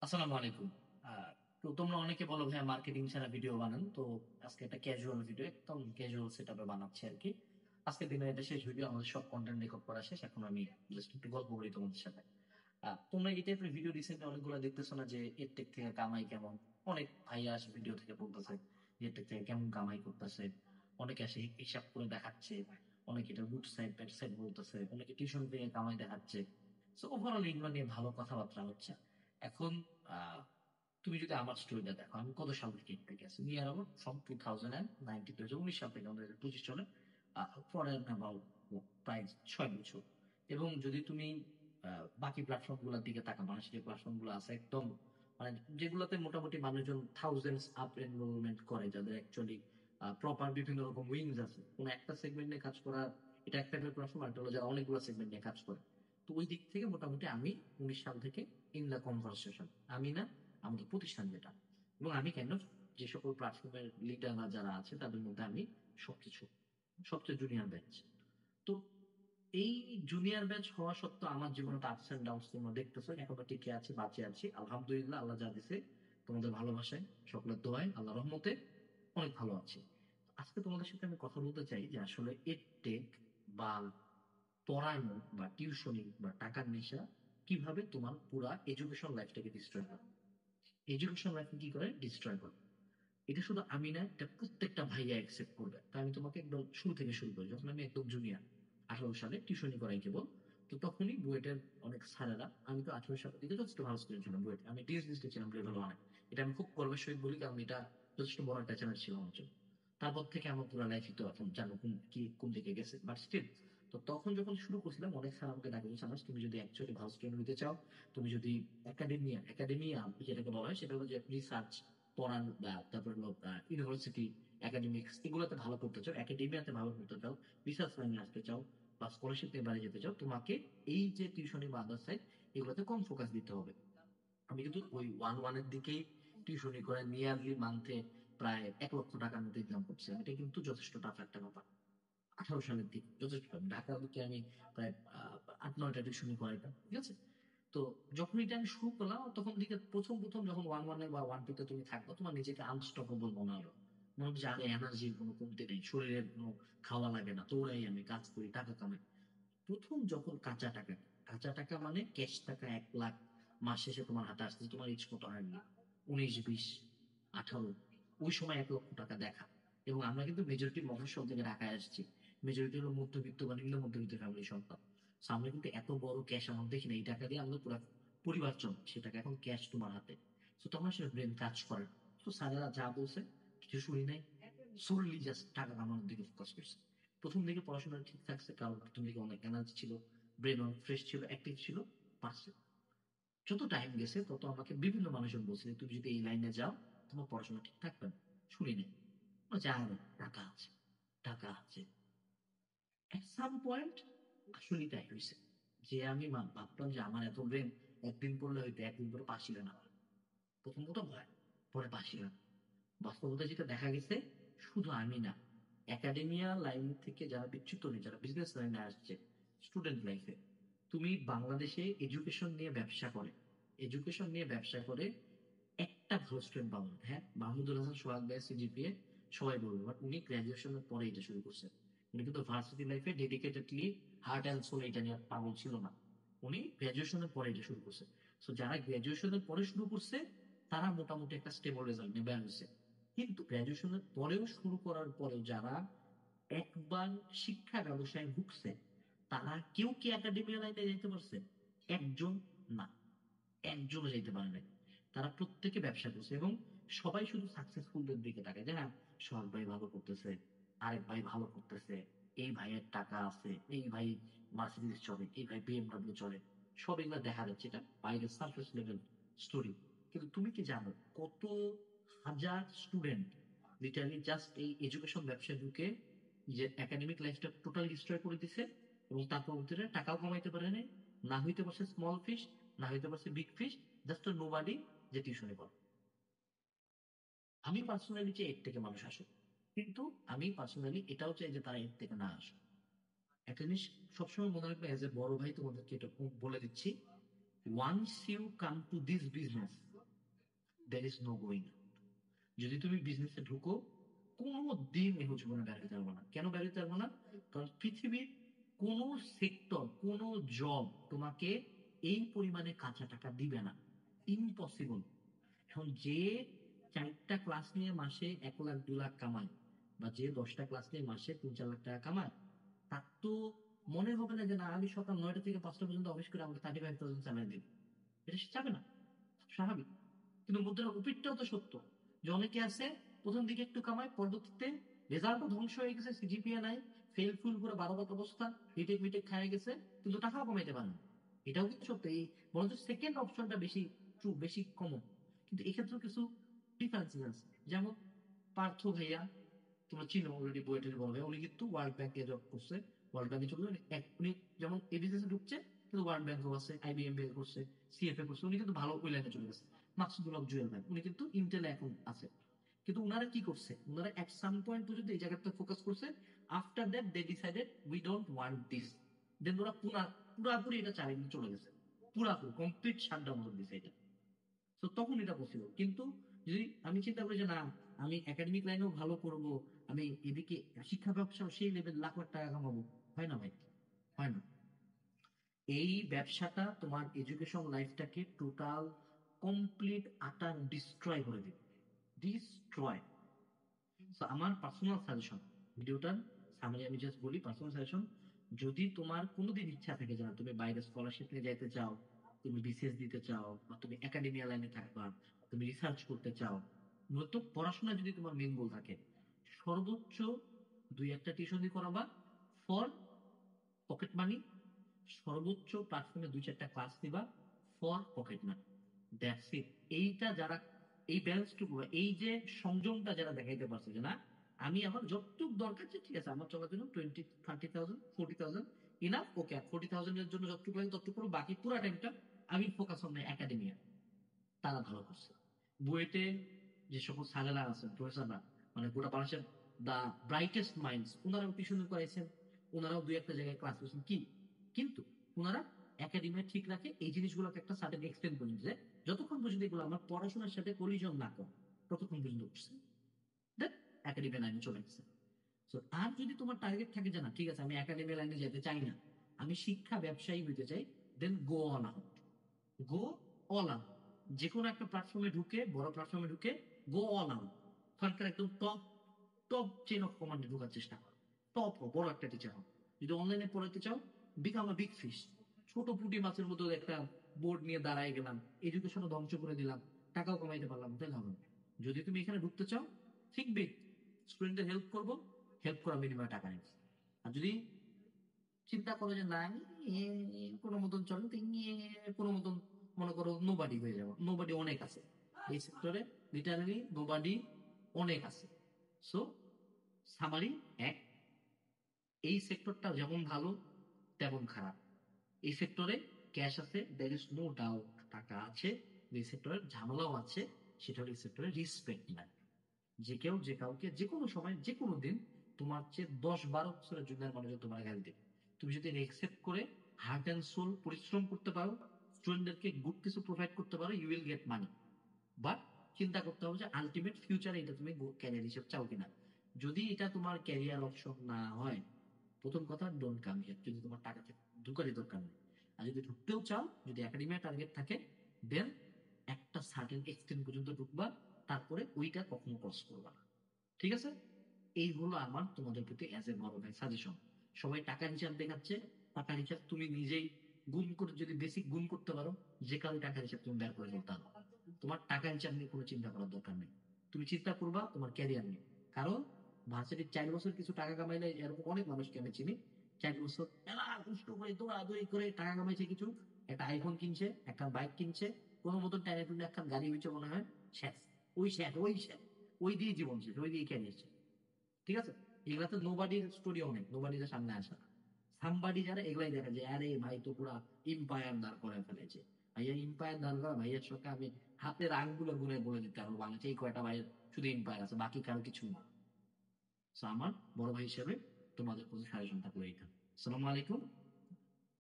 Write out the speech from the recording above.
আসসালামু আলাইকুম। আহ, তো তোমরা অনেকে বলো ভাইয়া মার্কেটিং ছাড়া ভিডিও বানান, তো আজকে একটা ক্যাজুয়াল ভিডিও, একদম ক্যাজুয়াল সেটআপে বানাচ্ছি আর কি। আজকের দিনে এটা শেষ ভিডিও, আমাদের সব কন্টেন্ট রেকর্ড করা শেষ। এখন আমি জাস্ট একটু গল্প করি তোমাদের সাথে। তোমরা এই টাইপের ভিডিও রিসেন্টলি অনেকগুলো দেখতেছো না, যে এর টেক থেকে কামাই কেমন? অনেক ভাইয়া আসে ভিডিও থেকে বলতেছে এর টেক থেকে কেমন কামাই করতেছে। অনেকে আসে হিসাব করে দেখাচ্ছে, অনেকে এটা গুড সাইড ব্যাড সাইড বলতেছে, অনেকে টিউশন থেকে কামাই দেখাচ্ছে। সো ওভারঅল এগুলো নিয়ে ভালো কথাবার্তা হচ্ছে। এখন আহ তুমি যদি আমার স্টোরিটা দেখো, আমি কত সাল থেকে এর থেকে আছি, নিয়ার আমার ফ্রম 2019, 2019 সাল থেকে আমাদের 2025 চলে, পরে প্রায় 6 বছর। এবং যদি তুমি বাকি প্ল্যাটফর্ম গুলোর দিকে তাকাও, মানুষ যে প্ল্যাটফর্ম গুলো আছে একদম, মানে যেগুলোতে মোটামুটি মানুষজন থাউজেন্ডস আপ এনরোলমেন্ট করে, যাদের অ্যাকচুয়ালি প্রপার বিভিন্ন রকম উইংস আছে, কোন একটা সেগমেন্ট নিয়ে কাজ করা, এটা একটা প্ল্যাটফর্ম। আর একটা হলো যারা অনেকগুলো সেগমেন্ট নিয়ে কাজ করে। তো ওই দিক থেকে মোটামুটি আমি 19 সাল থেকে ইন দ্য কনভারসেশন, আমি না, আমাদের প্রতিষ্ঠান যেটা, এবং আমি কেন, যে সকল প্ল্যাটফর্মের লিডাররা যারা আছে তাদের মধ্যে আমি সবচেয়ে ছোট, সবচেয়ে জুনিয়র ব্যাচ। তো এই জুনিয়র ব্যাচ হওয়া সত্ত্বেও আমার জীবনে আপস এন্ড ডাউনস তোমরা দেখতেছো, এখনো টিকে আছি, বাঁচে আছি আলহামদুলিল্লাহ। আল্লাহ যা দিছে, তোমাদের ভালোবাসায়, সকলের দোয়ায়, আল্লাহ রহমতে অনেক ভালো আছি। আজকে তোমাদের সাথে আমি কথা বলতে চাই যে আসলে এডটেক বা পড়ানো বা টিউশনি বা টাকার নেশা কিভাবে তোমার পুরা এডুকেশন লাইফটাকে ডিস্ট্রয় করে। এডুকেশন লাইফ কি করে ডিস্ট্রয় করে, এটা শুধু আমি না, এটা প্রত্যেকটা ভাইয়া অ্যাকসেপ্ট করবে। তাই আমি তোমাকে একদম শুরু থেকে শুরু করি। যখন আমি একদম জুনিয়র, 18 সালে টিউশনি করাই কেবল, তো তখনই বুয়েটের অনেক স্যারেরা, আমি তো 18 সালের দিকে যথেষ্ট ভালো স্টুডেন্ট ছিলাম বুয়েটে, আমি ডিএস লিস্টে ছিলাম লেভেল 1-এ। এটা আমি খুব গর্বের সহিত বলি, কারণ এটা যথেষ্ট বড় একটা চ্যালেঞ্জ ছিল আমার জন্য। তারপর থেকে আমার পুরো লাইফই তো এখন জানো কোন দিকে গেছে, বাট স্টিল। তো তখন যখন শুরু করছিলাম, অনেক স্যার আমাকে ডাকে, জানাস তুমি যদি অ্যাকচুয়ালি ভালো স্টুডেন্ট হতে চাও, তুমি যদি একাডেমিয়া যেটাকে বলা হয়, সেটা হলো যে রিসার্চ পড়ান, বা তারপর হলো ইউনিভার্সিটি, একাডেমিক্স, এগুলোতে ভালো করতে চাও, একাডেমিয়াতে ভালো করতে চাও, রিসার্চ লাইনে আসতে চাও, বা স্কলারশিপ নিয়ে বাইরে যেতে চাও, তোমাকে এই যে টিউশনি বা আদার সাইড, এগুলোতে কম ফোকাস দিতে হবে। আমি কিন্তু ওই ওয়ান এর দিকেই টিউশনি করে নিয়ারলি মান্থে প্রায় 1 লক্ষ টাকার মতো ইনকাম করছি। এটা কিন্তু যথেষ্ট টাফ একটা ব্যাপার। 18 সালের দিকে যথেষ্ট টাফ। ঢাকার দিকে আমি প্রায় 8-9টা টিউশনি করাইতাম, ঠিক আছে। তো যখন এটা আমি শুরু করলাম, তখন দিকে প্রথম প্রথম যখন 1-1 বা 1-2 তে তুমি থাকবে, তোমার নিজেকে আনস্টপেবল মনে হলো। মনে হবে যে আরে এনার্জির কোনো কমতি নেই, শরীরের কোনো খাওয়া লাগে না, দৌড়াই, আমি কাজ করি, টাকা কামাই। প্রথম যখন কাঁচা টাকা মানে ক্যাশ টাকা 1 লাখ মাস শেষে তোমার হাতে আসছে, তোমার ইচ মতো আর্নি, 19, 20, 18, ওই সময় 1 লক্ষ টাকা দেখা। এবং আমরা কিন্তু মেজরিটি মফস্বল থেকে ঢাকায় আসছি, মেজরিটি হলো মধ্যবিত্ত বা নিম্ন মধ্যবিত্ত ফ্যামিলি সন্তান। So আমরা কিন্তু এত বড় ক্যাশ অ্যামাউন্ট দেখি না, এই টাকা দিয়ে আমাদের পুরো পরিবার চলে, সে টাকা এখন ক্যাশ তোমার হাতে। তো তখন আসলে ব্রেন কাজ করে। তো স্যারেরা যা বলছে কিছু শুনি নাই, সোললি জাস্ট টাকা কামানোর দিকে ফোকাস করছে। প্রথম দিকে পড়াশোনা ঠিক থাকছে, কারণ প্রথম দিকে অনেক এনার্জি ছিল, ব্রেন অনেক ফ্রেশ ছিল, অ্যাক্টিভ ছিল, পারছে। যত টাইম গেছে তত আমাকে বিভিন্ন মানুষজন বলছে যে তুমি যদি এই লাইনে যাও, তোমার পড়াশোনা ঠিক থাকবে না। শুনি নাই, যা হবে, টাকা আছে, টাকা আছে। এট সাম পয়েন্ট আসলে তাই হয়েছে, যে আমি ভাবতাম যে আমার এত ব্রেন, একদিন পড়লে হইতো, একদিন পরে পাস ছিল না। প্রথম প্রথম হয়, পরে পাস ছিল না। বাস্তবতা যেটা দেখা গেছে, শুধু আমি না, একাডেমিয়া লাইন থেকে যারা বিচ্যুত নেই, যারা বিজনেস লাইনে আসছে, স্টুডেন্ট লাইফে, তুমি বাংলাদেশে এডুকেশন নিয়ে ব্যবসা করে একটা ভালো স্টুডেন্ট পাবো না। হ্যাঁ, মাহমুদুল হাসান সোহাগ ভাই সিজিপিএ সবাই বলবো, বাট উনি গ্রাজুয়েশনের পরে এটা শুরু করছেন। উনি কিন্তু ভার্সিটি লাইফে ডেডিকেটেডলি হার্ট অ্যান্ড সোল এটা নিয়ে পাগল ছিল না, উনি গ্রাজুয়েশনের পরে এটা শুরু করছে। তো যারা গ্রাজুয়েশনের পরে শুরু করছে, তারা মোটামুটি একটা স্টেবল রেজাল্ট নিয়ে বের হয়েছে। কিন্তু গ্রাজুয়েশনের পরেও শুরু করার পরেও যারা একবার শিক্ষা ব্যবসায় ঢুকছে, তারা কেউ কি একাডেমিয়া লাইনে যেতে পারছে? একজন না, একজনও যেতে পারে নাই। তারা প্রত্যেকে ব্যবসা করছে, এবং সবাই শুধু সাকসেসফুলদের দিকে তাকায়, যে হ্যাঁ, সোহাগ ভাই ভালো করতেছে, আরেক ভাই ভালো করতেছে, এই ভাইয়ের টাকা আছে, এই ভাই মার্সিডিজ চলে, এই ভাই বিএমডব্লিউ চলে। সব এগুলো দেখা যাচ্ছে, এটা বাইরের সার্ফেস লেভেল স্টোরি। কিন্তু তুমি কি জানো কত হাজার স্টুডেন্ট লিটারালি জাস্ট এই এডুকেশন ব্যবসায় ঢুকে যে একাডেমিক লাইফটা টোটালি ডিস্ট্রয় করে দিছে, এবং তারপর ভিতরে টাকাও কমাইতে পারে নাই, না হইতে পারছে স্মল ফিশ, না হইতে পারছে বিগ ফিশ, জাস্ট নোবাডি যে টিউশনে পড়ে। আমি পার্সোনালি চাই এর থেকে মানুষ আসুক, কিন্তু আমি পার্সোনালি এটাও চাই যে তারা এর থেকে না আসুক। একটা জিনিস সবসময় মনে রাখবে, এজ এ বড় ভাই তোমাদেরকে এটা খুব বলে দিচ্ছি, once you come to this business, there is no going. যদি তুমি বিজনেসে ঢুকো, কোনো দিন এই জীবনে বেরোতে পারবো না। কেন বেরোতে পারবো না? কারণ পৃথিবীর কোন সেক্টর, কোন জব তোমাকে এই পরিমাণে কাঁচা টাকা দিবে না, ইম্পসিবল। এখন যে 4টা ক্লাস নিয়ে মাসে 1 লাখ 2 লাখ কামায়, বা যে 10টা ক্লাস নিয়ে মাসে 3-4 লাখ টাকা কামায়, তার তো মনে হবে না যে না আমি সকাল 9টা থেকে 5টা পর্যন্ত অফিস করে আমাকে 35,000 স্যালারি দিবে। এটা সে চাবে না, স্বাভাবিক। কিন্তু মুদ্রার ওপিটটাও তো সত্য, যে অনেকে আছে প্রথম দিকে একটু কামায়, পরবর্তীতে রেজাল্টও ধ্বংস হয়ে গেছে, সিজিপিএ নাই, ফেল ফুল করে 12 অবস্থা, রিটেক মিটেক খায় গেছে, কিন্তু টাকাও কমাইতে পারে না। এটাও কিন্তু সত্য। এই বরঞ্চ সেকেন্ড অপশনটা বেশি ট্রু, বেশি কমন। কিন্তু এক্ষেত্রেও কিছু ডিফারেন্সেস আছে। যেমন পার্থ ভাইয়া, তোমরা চিনো অলরেডি, বুয়েটের বড় ভাই, উনি কিন্তু ওয়ার্ল্ড ব্যাংকে জব করছে, ওয়ার্ল্ড ব্যাংকে চলে উনি যেমন এবিসিএস ঢুকছে, কিন্তু ওয়ার্ল্ড ব্যাংকও আছে, আইবিএম বের করছে, সিএফএ করছে, উনি কিন্তু ভালো ওই লাইনে চলে গেছে। মাকসুদুল হক জুয়েল ভাই, উনি কিন্তু ইন্টেলে এখন আছে। কিন্তু উনারা কি করছে, উনারা এট সাম পয়েন্ট পর্যন্ত এই জায়গাটা ফোকাস করছে। After that they decided we don't want this. Then ওরা পুরাপুরি এটা চালিয়ে চলে গেছে, পুরাপুরি কমপ্লিট শাটডাউন করে দিছে এটা। তো তখন এটা পসিবল। কিন্তু যদি আমি চিন্তা করি যে না, আমি একাডেমিক লাইনেও ভালো করব, আমি এদিকে শিক্ষা ব্যবসাও সেই লেভেল লাখ লাখ টাকা কামাবো, হয় না ভাই, হয় না। এই ব্যবসাটা তোমার এডুকেশন লাইফটাকে টোটাল কমপ্লিট আটার ডিস্ট্রয় করে দিবে, ডিস্ট্রয়। আমার পার্সোনাল সাজেশন, ভিডিওটার সামনে আমি জাস্ট বলি, পার্সোনাল সাজেশন, যদি তোমার কোনোদিন ইচ্ছা থাকে যে না তুমি বাইরে স্কলারশিপ নিয়ে যাইতে চাও, তুমি বিসিএস দিতে চাও, বা তুমি একাডেমিয়া লাইনে থাকবা, তুমি রিসার্চ করতে চাও, মূলত পড়াশোনা যদি তোমার মেন গোল থাকে, সর্বোচ্চ 2-1টা টিউশন করাবা ফর পকেট মানি, সর্বোচ্চ প্ল্যাটফর্মে 2-4টা ক্লাস দিবা for pocket money, that's it. এইটা যারা, এই ব্যালেন্সটুকু, এই যে সংযমটা যারা দেখাইতে পারছে যে না আমি আমার যতটুকু দরকার, যে ঠিক আছে আমার চলার জন্য 20, 30,000, 40,000 ইনাফ, ওকে, 40,000 এর জন্য যতটুকু লাগে ততটুকু করবো, বাকি পুরো টাইমটা আমি ফোকাস অন একাডেমিয়া, তারা ভালো করছে। বুয়েটে যে সকল স্যারেরা আছেন, প্রফেসররা, মানে গোটা বাংলাদেশের দা ব্রাইটেস্ট মাইন্ডস, ওনারাও টিউশন করাইছেন, ওনারাও 2-1টা জায়গায় ক্লাস করেছেন, কি কিন্তু ওনারা একাডেমিয়া ঠিক রাখে এই জিনিসগুলোকে একটা সার্টেন এক্সটেন্ড পর্যন্ত, যে যতক্ষণ পর্যন্ত এগুলো আমার পড়াশোনার সাথে কলিশন না করে ততক্ষণ পর্যন্ত উঠছে, দেন একাডেমিয়া লাইনে চলে গেছে। তো আর যদি তোমার টার্গেট থাকে যে না ঠিক আছে আমি একাডেমিয়া লাইনে যেতে চাই না, আমি শিক্ষা ব্যবসায়ী হইতে চাই, then go on out, go all out. যে কোনো একটা প্ল্যাটফর্মে ঢুকে, বড় প্ল্যাটফর্মে ঢুকে গো অল আউট, ওখানকার একদম টপ টপ চেন অফ কমান্ডে ঢোকার চেষ্টা করো, টপ বড় একটা টিচার হও। যদি অনলাইনে পড়াতে চাও, বিকাম আ বিগ ফিশ, ছোট পুঁটি মাছের মতো একটা বোর্ড নিয়ে দাঁড়ায় গেলাম, এডুকেশনও ধ্বংস করে দিলাম, টাকাও কমাইতে পারলাম, তাই হবে না। যদি তুমি এখানে ঢুকতে চাও, ঠিক বিগ, স্টুডেন্টদের হেল্প করবো, হেল্প করা বিনিময়ে টাকা নেই। আর যদি চিন্তা করো যে না কোনো মতন চলে, তো কোনো মতন মনে করো নোবাডি হয়ে যাবো, নোবাডি অনেক আছে এই সেক্টরে, লিটারালি নোবাডি অনেক আছে। সো সামারি এক, এই সেক্টরটা যেমন ভালো তেমন খারাপ। এই সেক্টরে ক্যাশ আছে, দ্যার ইজ নো ডাউট, টাকা আছে। এই সেক্টরের ঝামেলাও আছে, সেটা হলো এই সেক্টরে রেসপেক্ট নাই। যে কেউ যে কাউকে যে কোনো সময় যে কোনো দিন তোমার চেয়ে 10-12 বছরের জুনিয়র মানুষ তোমার গালি দেবে। তুমি যদি একসেপ্ট করে হার্ট অ্যান্ড সোল পরিশ্রম করতে পারো, স্টুডেন্টদেরকে গুড কিছু প্রোভাইড করতে পারো, you will get money. But চিন্তা করতে হবে যে আলটিমেট ফিউচারে এটা তুমি ক্যারিয়ার হিসেবে চাও কিনা। যদি এটা তোমার ক্যারিয়ার অপশন না হয়, প্রথম কথা ডোন্ট কাম হিয়ার, যদি তোমার টাকা ঢুকারই দরকার নেই। আর যদি ঢুকতেও চাও, যদি একাডেমিয়া টার্গেট থাকে, দেন একটা সার্টেন এক্সটেন্ট পর্যন্ত ঢুকবা, তারপরে ওইটা কখনো ক্রস করবা না। ঠিক আছে? এই হলো আমার তোমাদের প্রতি অ্যাজ এ বড় ভাই সাজেশন। সবাই টাকার হিসাব দেখাচ্ছে, টাকার হিসাব তুমি নিজেই গুণ করে যদি বেসিক গুণ করতে পারো, যে কারো টাকার হিসাব তুমি বের করে ফেলতে পারো। তোমার টাকার হিসাব নিয়ে কোনো চিন্তা করার দরকার নেই, তুমি চিন্তা করবা তোমার ক্যারিয়ার নিয়ে। কারণ ভার্সিটির 4 বছর কিছু টাকা কামাইলে, এরকম অনেক মানুষকে আমি চিনি, 4 বছর এলা কষ্ট করে দৌড়াদৌড়ি করে টাকা কামাইছে, কিছু একটা আইফোন কিনছে, একটা বাইক কিনছে, কোনো মতন টাইনে টুনে একটা গাড়ি হয়েছে মনে হয়, শেষ, ওই শেষ, ওই দিয়ে জীবন শেষ, ওই দিয়ে ক্যারিয়ার শেষ। ঠিক আছে? এগুলাতে নোবাডির স্টোরি অনেক, নোবাডির সামনে আসে না। সামবাডি যারা, এগুলাই দেখা যায় আরে ভাই তো পুরা ইম্পায়ার দাঁড় করে ফেলেছে। ভাইয়া ইম্পায়ার দাঁড় করা, ভাইয়ের সঙ্গে আমি হাতের আঙ্গুলে গুনে বলে দিতে পারবো বাংলাদেশে এই কয়টা ভাইয়ের শুধু ইম্পায়ার আছে, বাকি কারো কিছু না। So, আমার বড় ভাই হিসেবে তোমাদের প্রতি সাজেশন থাকলো এইটা। আসসালামু আলাইকুম।